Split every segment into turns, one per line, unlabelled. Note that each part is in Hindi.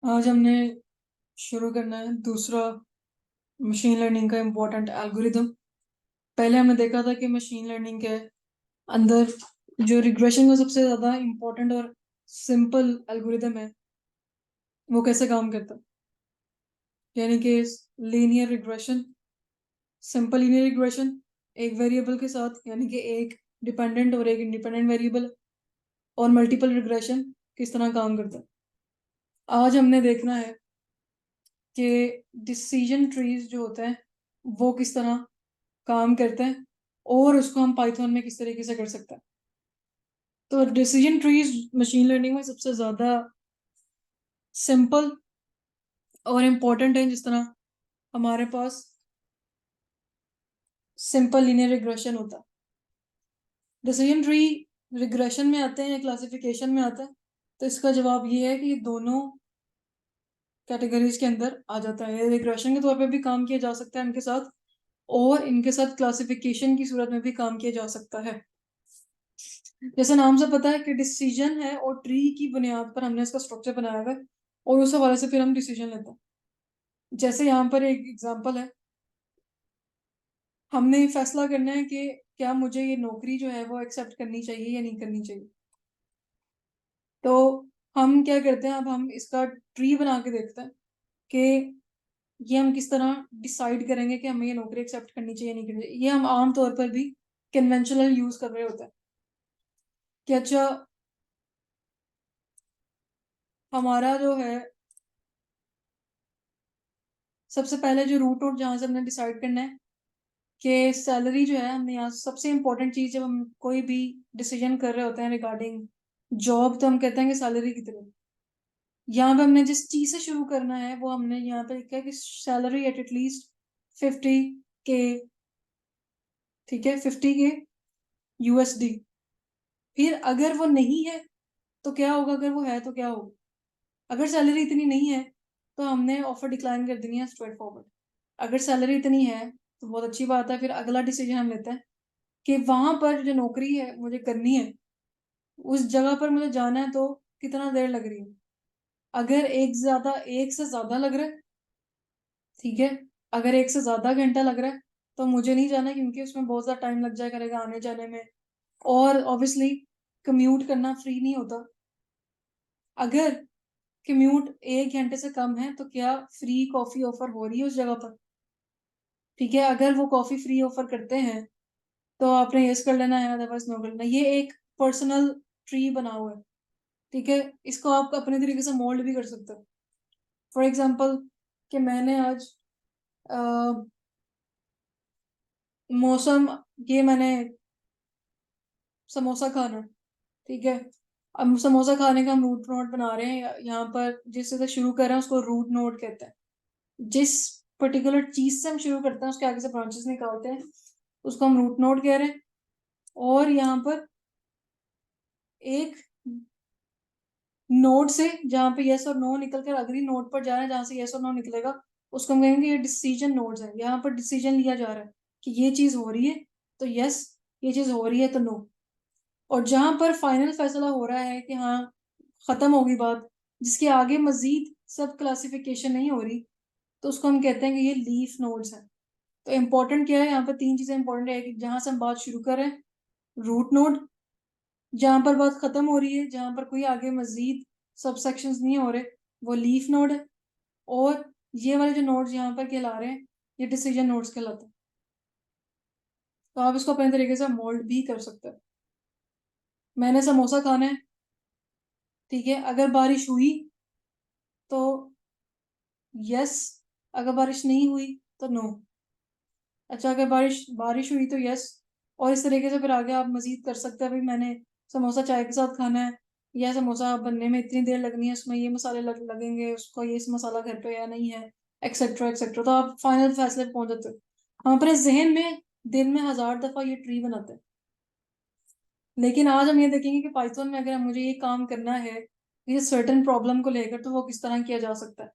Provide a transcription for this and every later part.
आज हमने शुरू करना है दूसरा मशीन लर्निंग का इम्पोर्टेंट एल्गोरिदम। पहले हमने देखा था कि मशीन लर्निंग के अंदर जो रिग्रेशन का सबसे ज़्यादा इम्पोर्टेंट और सिंपल एल्गोरिदम है वो कैसे काम करता है, यानी कि linear regression, simple linear regression, एक वेरिएबल के साथ यानी कि एक डिपेंडेंट और एक इंडिपेंडेंट वेरिएबल, और मल्टीपल रिग्रेशन किस तरह काम करता है। आज हमने देखना है कि डिसीजन ट्रीज जो होते हैं वो किस तरह काम करते हैं और उसको हम पाइथन में किस तरीके से कर सकते हैं। तो डिसीजन ट्रीज मशीन लर्निंग में सबसे ज़्यादा सिंपल और इम्पोर्टेंट है। जिस तरह हमारे पास सिंपल लीनियर रिग्रेशन होता है, डिसीजन ट्री रिग्रेशन में आते हैं या क्लासिफिकेशन में आता है। तो इसका जवाब ये है कि ये दोनों कैटेगरीज के अंदर आ जाता है। रिग्रेशन के तौर पे भी काम किया जा सकता है इनके साथ, और इनके साथ क्लासिफिकेशन की सूरत में भी काम किया जा सकता है। जैसे नाम से पता है कि डिसीजन है और ट्री की बुनियाद पर हमने इसका स्ट्रक्चर बनाया हुआ है और उस हवाले से फिर हम डिसीजन लेते हैं। जैसे यहाँ पर एक एग्जांपल है, हमने फैसला करना है कि क्या मुझे ये नौकरी जो है वो एक्सेप्ट करनी चाहिए या नहीं करनी चाहिए। तो हम क्या करते हैं, अब हम इसका ट्री बना के देखते हैं कि ये हम किस तरह डिसाइड करेंगे कि हमें ये नौकरी एक्सेप्ट करनी चाहिए नहीं करनी चाहिए। ये हम आम तौर पर भी कन्वेंशनल यूज कर रहे होते हैं कि अच्छा, हमारा जो है सबसे पहले जो रूट नोड जहाँ से हमने डिसाइड करना है कि सैलरी जो है, हमने यहाँ सबसे इंपॉर्टेंट चीज जब हम कोई भी डिसीजन कर रहे होते हैं रिगार्डिंग जॉब, तो हम कहते हैं कि सैलरी कितनी। यहाँ पे हमने जिस चीज से शुरू करना है वो हमने यहाँ पे लिखा है कि सैलरी एटलीस्ट 50K। ठीक है, 50K USD। फिर अगर वो नहीं है तो क्या होगा, अगर वो है तो क्या होगा। अगर सैलरी इतनी नहीं है तो हमने ऑफर डिक्लाइन कर देनी है स्ट्रेट फॉरवर्ड। अगर सैलरी इतनी है तो बहुत अच्छी बात है, फिर अगला डिसीजन हम लेते हैं कि वहां पर जो नौकरी है मुझे करनी है, उस जगह पर मुझे जाना है तो कितना देर लग रही है। अगर एक से ज्यादा लग रहा है, ठीक है, अगर एक से ज्यादा घंटा लग रहा है तो मुझे नहीं जाना, क्योंकि उसमें बहुत ज्यादा टाइम लग जाया करेगा आने जाने में, और ऑब्वियसली कम्यूट करना फ्री नहीं होता। अगर कम्यूट 1 घंटे से कम है तो क्या फ्री कॉफी ऑफर हो रही है उस जगह पर। ठीक है, अगर वो कॉफी फ्री ऑफर करते हैं तो आपने यस कर लेना है, अदरवाइज नो कर लेना। ये एक पर्सनल ट्री बना हुआ है। ठीक है, इसको आप अपने तरीके से मोल्ड भी कर सकते हो। फॉर एग्जाम्पल कि मैंने आज अ, मौसम, ये मैंने समोसा खाना है, ठीक है। अब समोसा खाने का हम रूट नोट बना रहे हैं, यहाँ पर जिससे से शुरू कर रहे हैं उसको रूट नोट कहते हैं। जिस पर्टिकुलर चीज से हम शुरू करते हैं उसके आगे से ब्रांचेस निकालते हैं, उसको हम रूट नोड कह रहे हैं। और यहाँ पर एक नोड से जहाँ पे यस और नो निकल कर अगली नोड पर जा रहा है जहाँ से यस और नो निकलेगा, उसको हम कहेंगे ये डिसीजन नोड्स है। यहाँ पर डिसीजन लिया जा रहा है कि ये चीज हो रही है तो यस, ये चीज हो रही है तो नो। और जहां पर फाइनल फैसला हो रहा है कि हाँ खत्म होगी बात, जिसके आगे मजीद सब क्लासिफिकेशन नहीं हो रही, तो उसको हम कहते हैं कि ये लीफ नोड्स हैं। तो इम्पोर्टेंट क्या है, यहाँ पर 3 चीजें इंपॉर्टेंट है कि जहां से हम बात शुरू कर रहे हैं रूट नोड, जहां पर बात खत्म हो रही है जहां पर कोई आगे मजीद सब सेक्शंस नहीं हो रहे वो लीफ नोड है, और ये वाले जो नोड्स यहाँ पर कहला रहे हैं ये डिसीजन नोड्स कहलाते हैं। तो आप इसको अपने तरीके से मोल्ड भी कर सकते हैं। मैंने समोसा खाना है, ठीक है, अगर बारिश हुई तो यस, अगर बारिश नहीं हुई तो नो। अच्छा, अगर बारिश बारिश हुई तो यस। और इस तरीके से फिर आगे आप मजीद कर सकते हैं, भाई मैंने समोसा चाय के साथ खाना है, या समोसा बनने में इतनी देर लगनी है, उसमें ये मसाले लगेंगे, उसको ये मसाला घर पे या नहीं है, एक्सेट्रा एक्सेट्रा। तो आप फाइनल फैसले पे पहुंच जाते हो। हम अपने जहन में दिन में 1000 दफा ये ट्री बनाते हैं। लेकिन आज हम ये देखेंगे कि पाइथन में अगर मुझे ये काम करना है ये सर्टेन प्रॉब्लम को लेकर, तो वो किस तरह किया जा सकता है।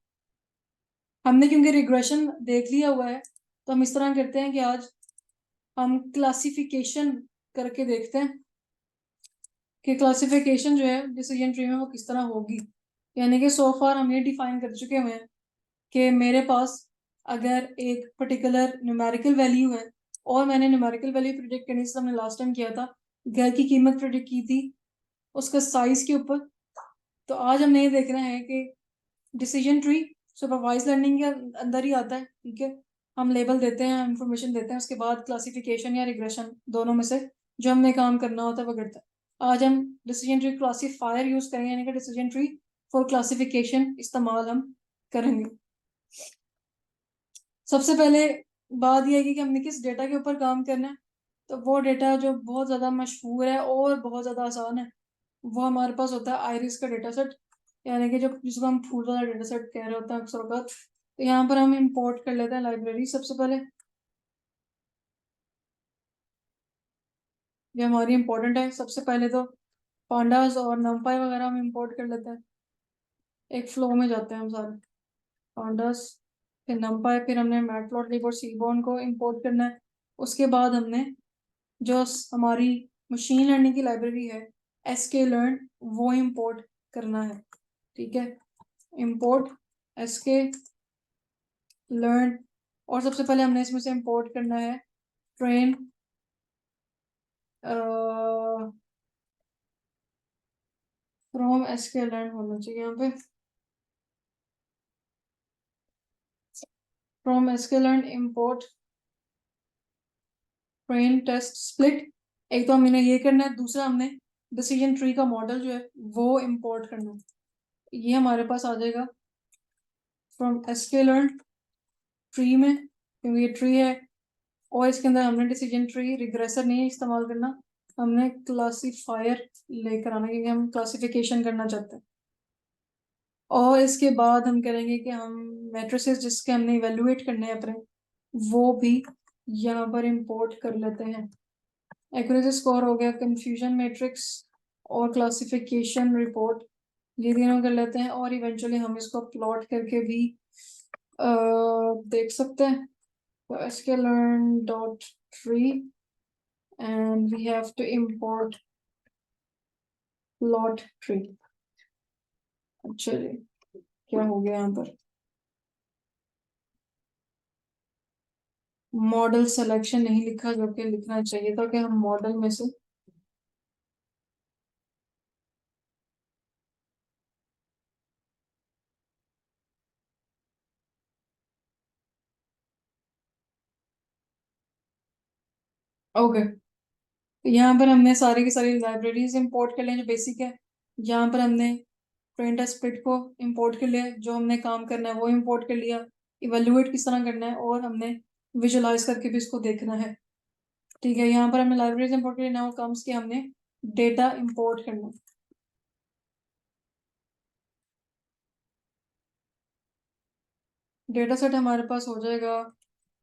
हमने क्योंकि रिग्रेशन देख लिया हुआ है, तो हम इस तरह करते हैं कि आज हम क्लासिफिकेशन करके देखते हैं कि क्लासिफिकेशन जो है डिसीजन ट्री में वो किस तरह होगी। यानी कि सो फार हम ये डिफाइन कर चुके हुए हैं कि मेरे पास अगर एक पर्टिकुलर न्यूमेरिकल वैल्यू है और मैंने न्यूमेरिकल वैल्यू प्रिडिक्ट करनी से हमने लास्ट टाइम किया था, घर की कीमत प्रिडिक्ट की थी उसका साइज के ऊपर। तो आज हमने ये देखना है कि डिसीजन ट्री सुपरवाइज लर्निंग के अंदर ही आता है, ठीक है। हम लेबल देते हैं, इंफॉर्मेशन देते हैं, उसके बाद क्लासिफिकेशन या रिग्रेशन दोनों में से जो हमने काम करना होता है वो करता है। आज हम डिसीजन ट्री क्लासीफायर यूज करेंगे, यानी कि डिसीजन ट्री फॉर क्लासिफिकेशन इस्तेमाल हम करेंगे। सबसे पहले बात यह है कि हमने किस डेटा के ऊपर काम करना है। तो वो डेटा जो बहुत ज़्यादा मशहूर है और बहुत ज़्यादा आसान है वो हमारे पास होता है आयरिस का डेटा सेट, यानी कि जो जिसको हम फूल वाला डेटा सेट कह रहे होते हैं अक्सर वक्त। तो यहाँ पर हम इंपोर्ट कर लेते हैं लाइब्रेरी सबसे पहले, ये हमारी इंपॉर्टेंट है। सबसे पहले तो पांडास और नमपाई वगैरह हम इंपोर्ट कर लेते हैं, एक फ्लो में जाते हैं हम सारे। पांडास, फिर नमपाई, फिर हमने मैटप्लॉटलिब और सीबोर्न को इंपोर्ट करना है। उसके बाद हमने जो हमारी मशीन लर्निंग की लाइब्रेरी है एसके लर्न, वो इंपोर्ट करना है, ठीक है। इंपोर्ट एसके लर्न, और सबसे पहले हमने इसमें से इंपोर्ट करना है ट्रेन फ्रॉम एसके लर्न होना चाहिए यहाँ पे, from SK learn import train test split. एक तो हमने ये करना है, दूसरा हमने डिसीजन ट्री का मॉडल जो है वो इंपोर्ट करना है। ये हमारे पास आ जाएगा फ्रॉम एसके लर्न ट्री में, क्योंकि ये ट्री है और इसके अंदर हमने डिसीजन ट्री रिग्रेसर नहीं इस्तेमाल करना, हमने क्लासीफायर लेकर आना क्योंकि हम क्लासिफिकेशन करना चाहते हैं। और इसके बाद हम करेंगे कि हम मैट्रिसेस जिसके हमने इवेलुएट करने हैं अपने, वो भी यहाँ पर इंपोर्ट कर लेते हैं। एक्यूरेसी स्कोर हो गया, कंफ्यूजन मैट्रिक्स और क्लासिफिकेशन रिपोर्ट, ये तीनों कर लेते हैं। और इवेंचुअली हम इसको प्लॉट करके भी देख सकते हैं। तो sklearn.tree and we have to import plot tree। अच्छा जी, क्या हो गया यहाँ पर, मॉडल सिलेक्शन नहीं लिखा जो कि लिखना चाहिए था कि हम मॉडल में से ओके। तो यहाँ पर हमने सारी की सारी लाइब्रेरीज इंपोर्ट कर ली जो बेसिक है। यहाँ पर हमने ट्रेंड स्प्लिट को इंपोर्ट कर लिया, जो हमने काम करना है वो इंपोर्ट कर लिया, इवेल्युएट किस तरह करना है और हमने विजुलाइज करके भी इसको देखना है, ठीक है। यहाँ पर हमने लाइब्रेरीज इंपोर्ट कर लिया, नाउ कम्स कि हमने डेटा इंपोर्ट करना है। डेटा सेट हमारे पास हो जाएगा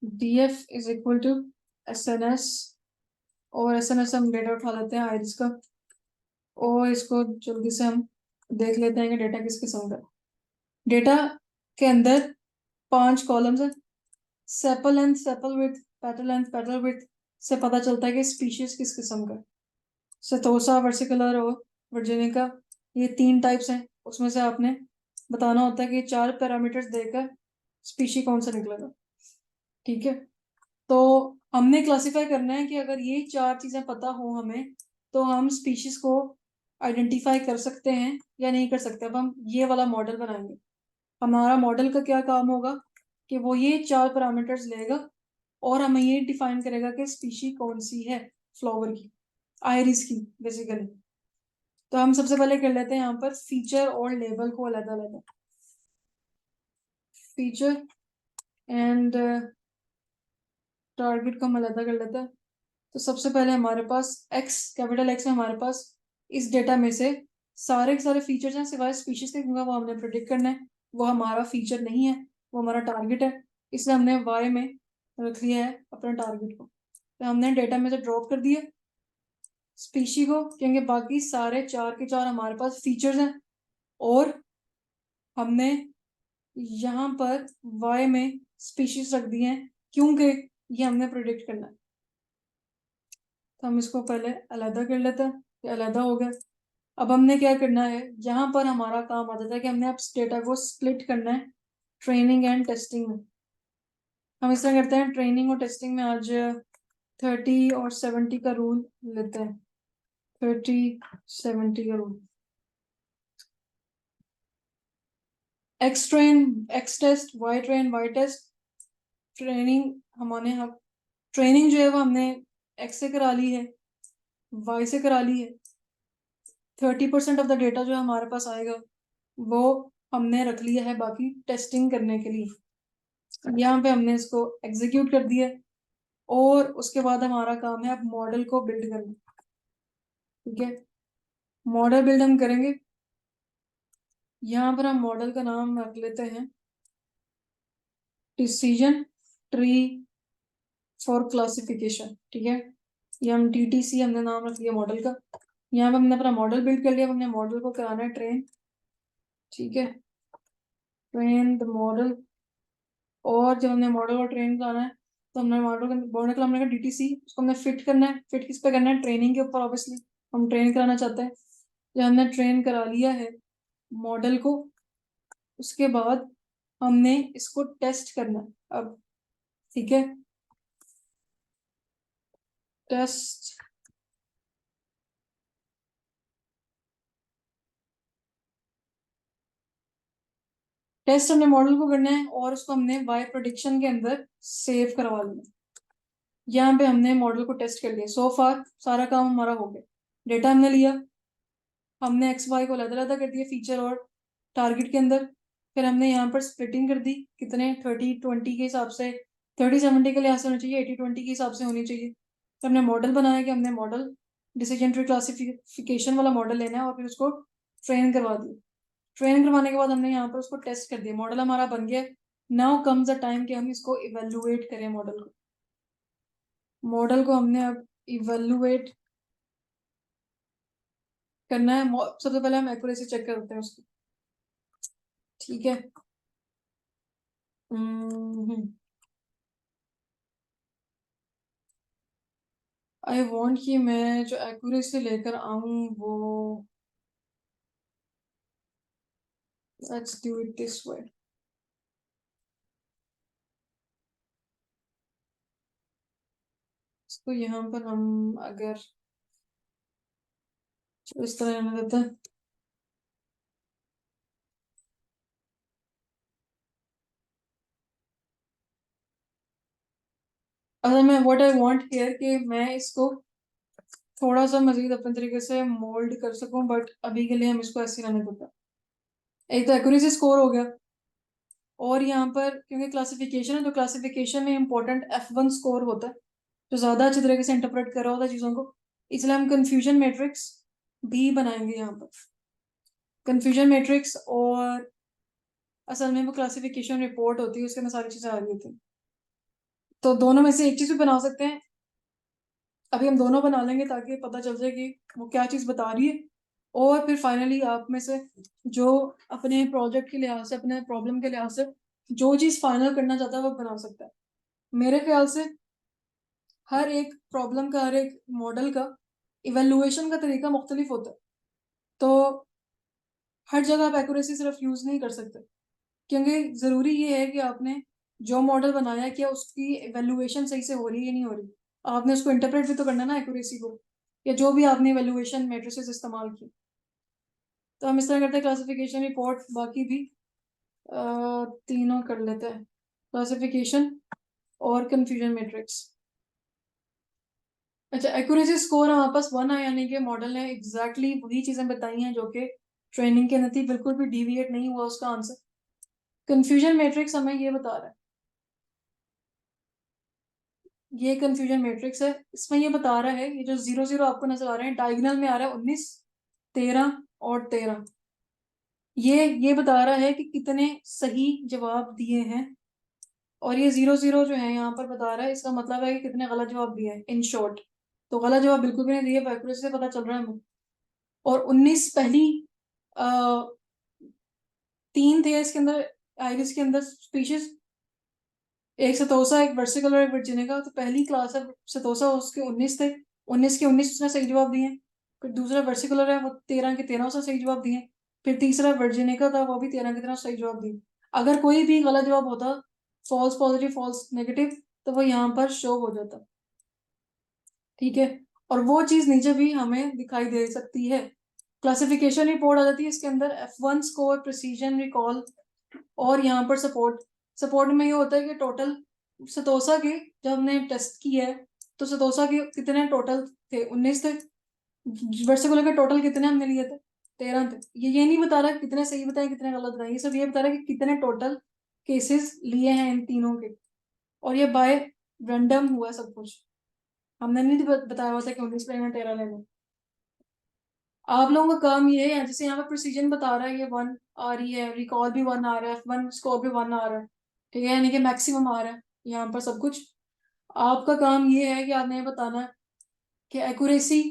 df is equal to SNS, और SNS हम डेटा उठा लेते हैं आइरिस का, और इसको जल्दी से हम देख लेते हैं कि डेटा किस किस्म का। डेटा के अंदर 5 कॉलम्स हैं, sepal length, sepal width, petal length, petal width से पता चलता है कि स्पीशीज किस किस्म का। सेतोसा, वर्सिकुलर और वर्जिनिका, ये 3 टाइप्स हैं। उसमें से आपने बताना होता है कि 4 पैरामीटर्स देकर स्पीशी कौन सा निकलेगा, ठीक है। तो हमने क्लासिफाई करना है कि अगर ये 4 चीजें पता हो हमें तो हम स्पीशीज को आइडेंटिफाई कर सकते हैं या नहीं कर सकते। अब हम ये वाला मॉडल बनाएंगे। हमारा मॉडल का क्या काम होगा कि वो ये 4 पैरामीटर्स लेगा और हमें ये डिफाइन करेगा कि स्पीशी कौन सी है फ्लावर की, आयरिस की बेसिकली। तो हम सबसे पहले कर लेते हैं यहाँ पर फीचर और लेबल को अलग अलग, फीचर एंड टारगेट को हम अलग कर लेते हैं। तो सबसे पहले हमारे पास एक्स, कैपिटल एक्स में हमारे पास इस डेटा में से सारे के सारे फीचर्स हैं सिवाय स्पीशीज के, क्योंकि वो हमने प्रिडिक्ट करना है, वो हमारा फीचर नहीं है, वो हमारा टारगेट है। इसलिए हमने वाई में रख लिया है अपने टारगेट को। तो हमने डेटा में से ड्रॉप कर दिया स्पीशी को, क्योंकि बाकी सारे 4 के 4 हमारे पास फीचर्स हैं, और हमने यहाँ पर वाई में स्पीशीज रख दिए हैं क्योंकि ये हमने प्रिडिक्ट करना है। तो हम इसको पहले अलहदा कर लेते हैं, ये अलहदा हो गया। अब हमने क्या करना है, यहाँ पर हमारा काम आ जाता है कि हमने अब डेटा को स्प्लिट करना है ट्रेनिंग एंड टेस्टिंग में। हम इस तरह करते हैं, ट्रेनिंग और टेस्टिंग में आज 30 और 70 का रूल लेते हैं। 30-70 का rule. X train X test, Y train Y test. Training हम ट्रेनिंग जो है वो हमने एक्स से करा ली है, वाई से करा ली है। 30% ऑफ द डेटा जो हमारे पास आएगा वो हमने रख लिया है बाकी टेस्टिंग करने के लिए। यहाँ पे हमने इसको एग्जीक्यूट कर दिया और उसके बाद हमारा काम है अब मॉडल को बिल्ड करना। ठीक है, मॉडल बिल्ड हम करेंगे। यहाँ पर हम मॉडल का नाम रख लेते हैं डिसीजन ट्री फॉर क्लासिफिकेशन। ठीक है, ये हम DTC हमने नाम रख लिया मॉडल का। यहाँ पे हमने अपना मॉडल बिल्ड कर लिया, हमने मॉडल को कराना है ट्रेन। ठीक है, ट्रेन द मॉडल। और जब हमने मॉडल और ट्रेन कराना है तो हमने मॉडल का हमने कहा DTC, उसको हमने फिट करना है। फिट किस पे करना है? ट्रेनिंग के ऊपर ऑब्वियसली, हम ट्रेन कराना चाहते हैं। जब हमने ट्रेन करा लिया है मॉडल को, उसके बाद हमने इसको टेस्ट करना है अब। ठीक है, टेस्ट। टेस्ट हमने मॉडल को करना है और उसको हमने वाई प्रोडिक्शन के अंदर सेव करवा लेना है। यहाँ पे हमने मॉडल को टेस्ट कर लिया। सो फार सारा काम हमारा हो गया। डेटा हमने लिया, हमने एक्स वाई को अलग कर दिया फीचर और टारगेट के अंदर। फिर हमने यहाँ पर स्प्लिटिंग कर दी, कितने 30-20 के हिसाब से, 30-70 के लिहाज से होनी चाहिए, 80-20 के हिसाब से होनी चाहिए। तो हमने मॉडल बनाया कि हमने मॉडल डिसीजन ट्री क्लासिफिकेशन वाला मॉडल लेना है और फिर उसको ट्रेन करवा दिया। ट्रेन करवाने के बाद हमने यहाँ पर उसको टेस्ट कर दिया, मॉडल हमारा बन गया। नाउ कम्स द टाइम कि हम इसको इवेलुएट करें मॉडल को। मॉडल को हमने अब इवेलुएट करना है। सबसे पहले हम एक्यूरेसी चेक करते हैं उसकी। ठीक है, आई वॉन्ट कि मैं जो एक्यूरेसी लेकर आऊं वो, let's do it this way. तो यहाँ पर हम अगर इस तरह रहने देते हैं, अगर मैं व्हाट आई वांट हियर कि मैं इसको थोड़ा सा मजीद अपने तरीके से मोल्ड कर सकूं, बट अभी के लिए हम इसको ऐसे ही रहने देते हैं। एक तो एक्यूरेसी स्कोर हो गया, और यहाँ पर क्योंकि क्लासिफिकेशन है तो क्लासिफिकेशन में इंपॉर्टेंट F1 स्कोर होता है जो ज्यादा अच्छी तरीके से इंटरप्रेट कर रहा होता है चीजों को। इसलिए हम कंफ्यूजन मैट्रिक्स भी बनाएंगे यहाँ पर। कंफ्यूजन मैट्रिक्स और असल में वो क्लासिफिकेशन रिपोर्ट होती है, उसके अंदर सारी चीजें आ रही होती हैं। तो दोनों में से एक चीज भी बना सकते हैं। अभी हम दोनों बना लेंगे ताकि पता चल जाए कि वो क्या चीज बता रही है, और फिर फाइनली आप में से जो अपने प्रोजेक्ट के लिहाज से, अपने प्रॉब्लम के लिहाज से जो चीज फाइनल करना चाहता है वो बना सकता है। मेरे ख्याल से हर एक प्रॉब्लम का, हर एक मॉडल का इवेल्युएशन का तरीका मुख्तलिफ होता है। तो हर जगह आप एक्यूरेसी सिर्फ यूज नहीं कर सकते, क्योंकि जरूरी ये है कि आपने जो मॉडल बनाया क्या उसकी इवेल्युएशन सही से हो रही है या नहीं हो रही। आपने उसको इंटरप्रेट भी तो करना ना एक्यूरेसी को, या जो भी आपने इवेल्युएशन मैट्रिसेस इस्तेमाल की। तो हम इस तरह करते हैं, क्लासिफिकेशन रिपोर्ट बाकी भी तीनों कर लेते हैं, क्लासिफिकेशन और कंफ्यूजन मैट्रिक्स। अच्छा, एक्यूरेसी स्कोर हमारे पास 1 है, यानी कि मॉडल ने एग्जैक्टली वही चीजें बताई हैं जो कि ट्रेनिंग के अंदर थी, बिल्कुल भी डिविएट नहीं हुआ उसका आंसर। कंफ्यूजन मैट्रिक्स हमें ये बता रहा है, ये कंफ्यूजन मैट्रिक्स है, इसमें ये बता रहा है, ये जो 0-0 आपको नजर आ रहे हैं डायगोनल में आ रहा है 19, 13 और 13। ये बता रहा है कि कितने सही जवाब दिए हैं, और ये 0-0 जो है यहाँ पर बता रहा है, इसका मतलब है कि कितने गलत जवाब दिए हैं इन शॉर्ट। तो गलत जवाब बिल्कुल भी नहीं दिए, एक्यूरेसी से पता चल रहा है हमें। और 19 पहली आ, 3 थे इसके अंदर, आइरिस के अंदर स्पीशीज, एक सतोसा, एक वर्सिकल और एक वर्जिनिका। तो पहली क्लास है सतोसा, उसके 19 थे, 19 के 19 उसने सही जवाब दिए। फिर दूसरा वर्सिकुलर है, वो 13 के 13 उसने सही जवाब दिए। फिर तीसरा वर्जिनिका था, वो भी 13 के 13 सही जवाब दिए। अगर कोई भी गलत जवाब होता, फॉल्स पॉजिटिव फॉल्स नेगेटिव, तो वो यहाँ पर शो हो जाता। ठीक है, और वो चीज नीचे भी हमें दिखाई दे सकती है। क्लासिफिकेशन रिपोर्ट आ जाती है इसके अंदर, F1 स्कोर, प्रिसीजन, रिकॉल, और यहाँ पर सपोर्ट। सपोर्ट में ये होता है कि टोटल सतोसा के, जब हमने टेस्ट किया है तो सतोसा के कितने टोटल थे, 19 थे। वर्सिकुलर के टोटल कितने हमने लिए थे, 13 थे। ये नहीं बता रहा कितने सही बताए कितने गलत बताए, ये सब ये बता रहा है कि कितने टोटल केसेस लिए हैं इन तीनों के। और ये बाय रैंडम हुआ सब कुछ, हमने नहीं बताया हुआ था कि 19 लेना 13 लेना। आप लोगों का काम ये है, जैसे यहाँ पे प्रिसीजन बता रहा है ये 1 आ रही है, रिकॉल भी 1 आ रहा है, F1 स्कोर भी 1 आ रहा है, ठीक है, यानी कि मैक्सिमम आ रहा है यहाँ पर सब कुछ। आपका काम ये है कि आपने ये बताना है कि accuracy,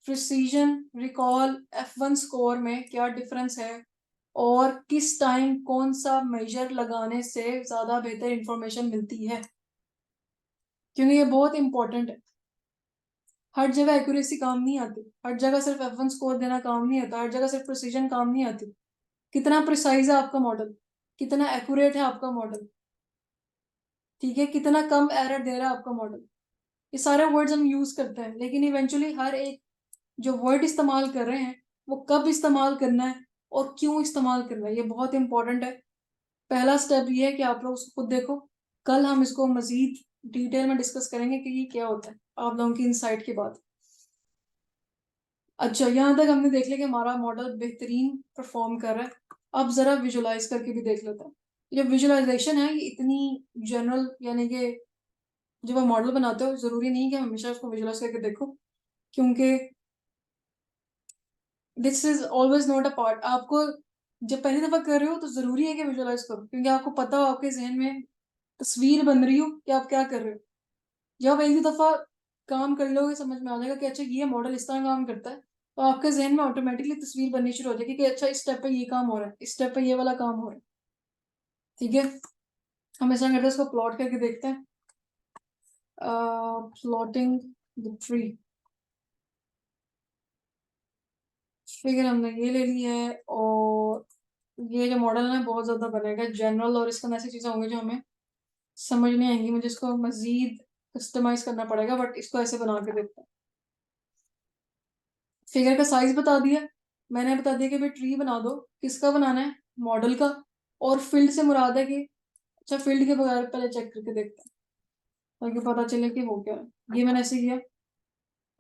precision, recall, F1 score में क्या डिफरेंस है, और किस टाइम कौन सा मेजर लगाने से ज्यादा बेहतर इंफॉर्मेशन मिलती है, क्योंकि ये बहुत इंपॉर्टेंट है। हर जगह एक्यूरेसी काम नहीं आती, हर जगह सिर्फ F1 स्कोर देना काम नहीं आता, हर जगह सिर्फ प्रिसीजन काम नहीं आती। कितना प्रिसाइज है आपका मॉडल, कितना एक्यूरेट है आपका मॉडल, ठीक है, कितना कम एरर दे रहा है आपका मॉडल, ये सारे वर्ड्स हम यूज करते हैं, लेकिन इवेंचुअली हर एक जो वर्ड इस्तेमाल कर रहे हैं वो कब इस्तेमाल करना है और क्यों इस्तेमाल करना है, ये बहुत इंपॉर्टेंट है। पहला स्टेप ये है कि आप लोग उसको खुद देखो, कल हम इसको मजीद डिटेल में डिस्कस करेंगे कि ये क्या होता है आप लोगों की इंसाइट के बाद। अच्छा, यहाँ तक हमने देख लिया कि हमारा मॉडल बेहतरीन परफॉर्म कर रहा है। अब जरा विजुलाइज करके भी देख लेते हैं। ये विजुलाइजेशन है, ये इतनी जनरल, यानी कि जब आप मॉडल बनाते हो जरूरी नहीं कि हमेशा उसको विजुलाइज करके देखो, क्योंकि this is always not a part. आपको जब पहली दफा कर रहे हो तो जरूरी है कि विजुलाइज करो, क्योंकि आपको पता हो, आपके जहन में तस्वीर बन रही हो कि आप क्या कर रहे हो। जब आप एक ही दफा काम कर लोगे समझ में आ जाएगा कि अच्छा ये मॉडल इस तरह काम करता है, तो आपके जहन में ऑटोमेटिकली तस्वीर बननी शुरू हो जाएगी कि अच्छा इस स्टेप पे ये काम हो रहा है, इस स्टेप पे ये वाला काम हो रहा है। ठीक है, हम ऐसा करते हैं, इसको प्लॉट करके देखते हैं। प्लॉटिंग द ट्री, फिगर हमने ये ले ली है, और ये जो मॉडल है बहुत ज्यादा बनेगा जनरल, और इसके अंदर ऐसी चीजें होंगी जो हमें समझ नहीं आएंगी, मुझे इसको मजीद कस्टमाइज करना पड़ेगा, बट इसको ऐसे बना के देखते हैं। फिगर का साइज बता दिया, मैंने बता दिया कि भाई ट्री बना दो, किसका बनाना है, मॉडल का। और फील्ड से मुराद है कि अच्छा फील्ड के बगैर पहले चेक करके देखते हैं ताकि पता चले कि हो क्या है। ये मैंने ऐसे किया,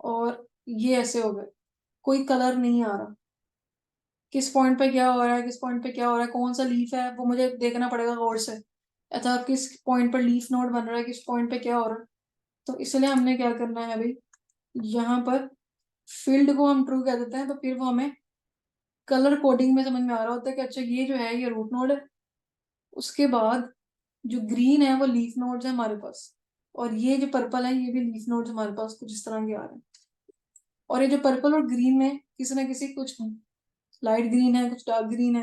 और ये ऐसे हो गए, कोई कलर नहीं आ रहा, किस पॉइंट पे क्या हो रहा है, किस पॉइंट पे क्या हो रहा है, कौन सा लीफ है वो मुझे देखना पड़ेगा गौर से। अच्छा किस पॉइंट पर लीफ नोड बन रहा है, किस पॉइंट पे क्या हो रहा है। तो इसलिए हमने क्या करना है भाई, यहाँ पर फील्ड को हम ट्रू कह देते हैं, तो फिर वो हमें कलर कोडिंग में समझ में आ रहा होता है कि अच्छा ये जो है ये रूट नोड है। उसके बाद जो ग्रीन है वो लीफ नोड्स है हमारे पास, और ये जो पर्पल है ये भी लीफ नोड्स हमारे पास कुछ इस तरह के आ रहे हैं। और ये जो पर्पल और ग्रीन में किसी ना किसी, कुछ लाइट ग्रीन है, कुछ डार्क ग्रीन है,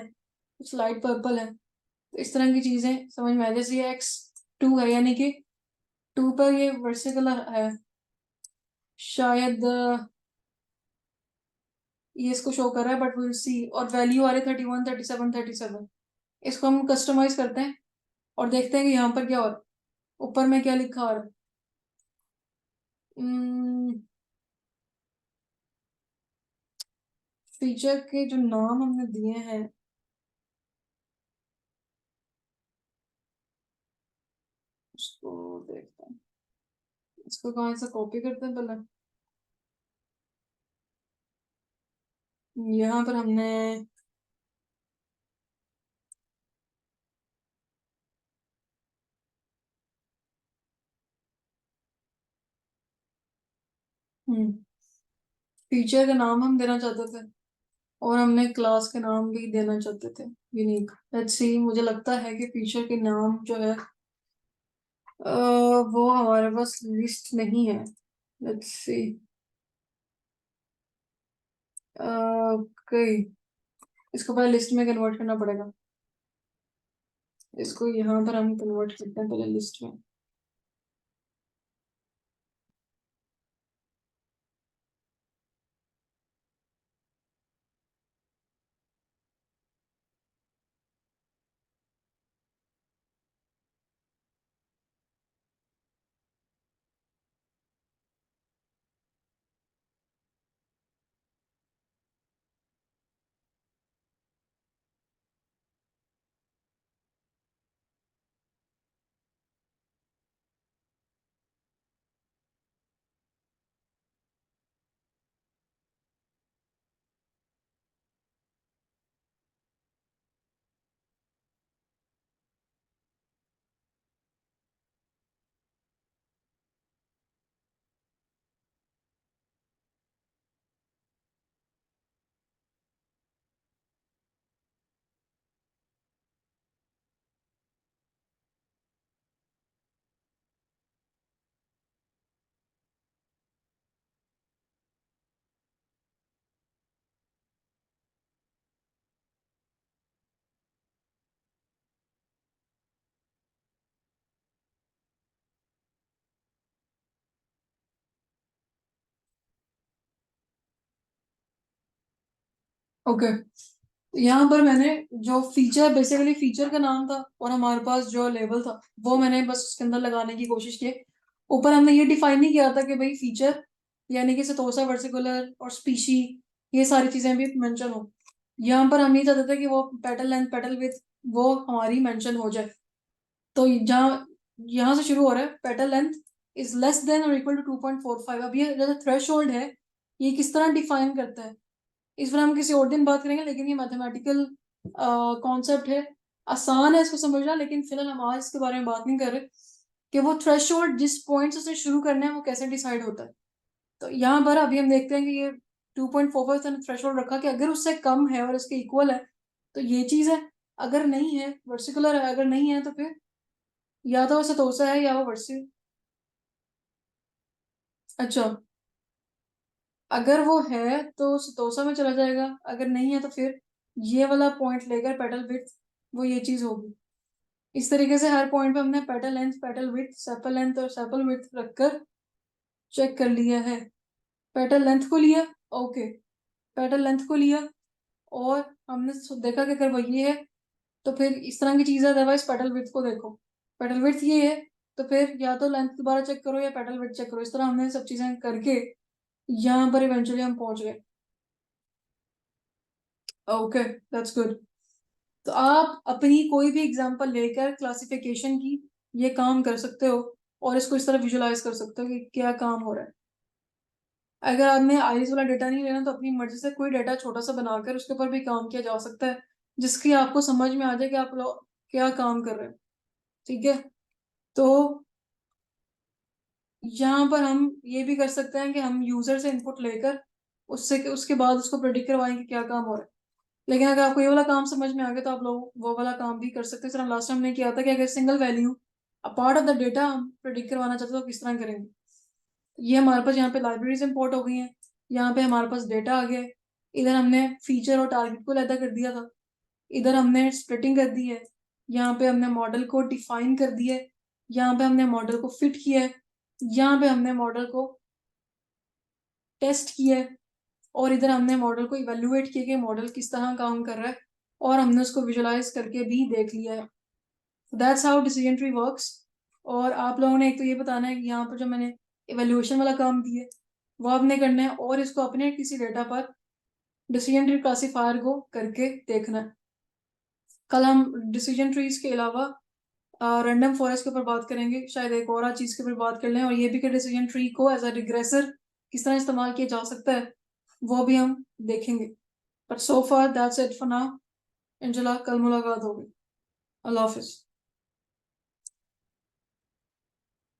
कुछ लाइट पर्पल है, तो इस तरह की चीजें समझ में आ। जैसे ये X2 है, यानी कि 2 पर ये वर्टिकल है, शायद ये इसको शो कर रहा है, बट विल सी। और वैल्यू आ रही है 31, 37, 37। इसको हम कस्टमाइज करते हैं और देखते हैं कि यहाँ पर क्या हो रहा है, ऊपर में क्या लिखा आ रहा है। फीचर के जो नाम हमने दिए हैं, उसको देखते हैं, इसको कहाँ से कॉपी करते हैं पहले। यहाँ पर हमने फीचर का नाम हम देना चाहते थे, और हमने क्लास के नाम भी देना चाहते थे यूनिक। लेट्स सी, मुझे लगता है कि फीचर के नाम जो है वो हमारे पास लिस्ट नहीं है। लेट्स सी, ओके, इसको पहले लिस्ट में कन्वर्ट करना पड़ेगा। इसको यहाँ पर हम कन्वर्ट करते हैं पहले लिस्ट में। ओके, यहाँ पर मैंने जो फीचर, बेसिकली फीचर का नाम था और हमारे पास जो लेबल था वो मैंने बस उसके अंदर लगाने की कोशिश की। ऊपर हमने ये डिफाइन नहीं किया था कि भाई फीचर यानी कि सतोसा, वर्टिकुलर और स्पीशी, ये सारी चीजें भी मेंशन हो। यहाँ पर हम ये चाहते थे कि वो पेटल लेंथ, पेटल विड्थ वो हमारी मेंशन हो जाए। तो जहाँ यहाँ से शुरू हो रहा है, petal length is less than और इक्वल टू 2.45। अब ये जो थ्रेश होल्ड है ये किस तरह डिफाइन करता है इस पर हम किसी और दिन बात करेंगे, लेकिन ये मैथमेटिकल कॉन्सेप्ट है, आसान है इसको समझना, लेकिन फिलहाल हम आज इसके बारे में बात नहीं कर रहे कि वो थ्रेशोल्ड जिस पॉइंट से शुरू करना है वो कैसे डिसाइड होता है। तो यहाँ पर अभी हम देखते हैं कि ये 2.45 थ्रेशोल्ड रखा कि अगर उससे कम है और इसके इक्वल है तो ये चीज है, अगर नहीं है वर्टिकुलर है, अगर नहीं है तो फिर या तो वो सतोसा है या वो वर्सी। अच्छा, अगर वो है तो सतोसा में चला जाएगा, अगर नहीं है तो फिर ये वाला पॉइंट लेकर पेटल विड्थ वो ये चीज होगी। इस तरीके से हर पॉइंट पे हमने petal length, petal width, sepal length और सेपल विड्थ रखकर चेक कर लिया है। पेटल लेंथ को लिया, ओके, पेटल लेंथ को लिया और हमने देखा कि अगर वो ये है तो फिर इस तरह की चीज है, अदरवाइज पेटल विड्थ को देखो, पेटल विड्थ ये है तो फिर या तो लेंथ दोबारा चेक करो या पेटल विड्थ चेक करो। इस तरह हमने सब चीजें करके यहाँ पर इवेंचुअली हम पहुंच गए। Okay, that's good. तो आप अपनी कोई भी एग्जांपल लेकर क्लासिफिकेशन की ये काम कर सकते हो और इसको इस तरह विजुलाइज कर सकते हो कि क्या काम हो रहा है। अगर आपने आईज वाला डेटा नहीं लेना तो अपनी मर्जी से कोई डेटा छोटा सा बनाकर उसके ऊपर भी काम किया जा सकता है, जिसकी आपको समझ में आ जाए कि आप लोग क्या काम कर रहे हैं। ठीक है, तो यहाँ पर हम ये भी कर सकते हैं कि हम यूजर से इनपुट लेकर उससे उसके बाद उसको प्रेडिक्ट करवाएं कि क्या काम हो रहा है। लेकिन अगर आपको ये वाला काम समझ में आ गया तो आप लोग वो वाला काम भी कर सकते हैं। सर लास्ट टाइम हमने किया था कि अगर single value a part of the data हम प्रेडिक्ट करवाना चाहते हैं तो किस तरह करेंगे। ये हमारे पास यहाँ पे लाइब्रेरीज इंपोर्ट हो गई हैं, यहाँ पे हमारे पास डेटा आ गया है, इधर हमने फीचर और टारगेट को अलग कर दिया था, इधर हमने स्प्लिटिंग कर दी है, यहाँ पे हमने मॉडल को डिफाइन कर दिया है, यहाँ पे हमने मॉडल को फिट किया है, यहाँ पे हमने मॉडल को टेस्ट किया है और इधर हमने मॉडल को इवेल्युएट किया कि मॉडल किस तरह काम कर रहा है और हमने उसको विजुलाइज करके भी देख लिया है। That's how decision tree works. और आप लोगों ने एक तो ये बताना है कि यहाँ पर जो मैंने इवेल्युएशन वाला काम दिया है वो आपने करना है और इसको अपने किसी डेटा पर डिसीजन ट्री क्लासीफायर को करके देखना है। कल हम डिसीजन ट्रीज के अलावा रैंडम फॉरेस्ट के ऊपर बात करेंगे, शायद एक और चीज के ऊपर बात कर लें, और ये भी कि डिसीजन ट्री को एज अ रिग्रेसर किस तरह इस्तेमाल किया जा सकता है वो भी हम देखेंगे। But so far that's it for now. इंशाल्लाह कल मुलाकात होगी। अल्लाह हाफिज।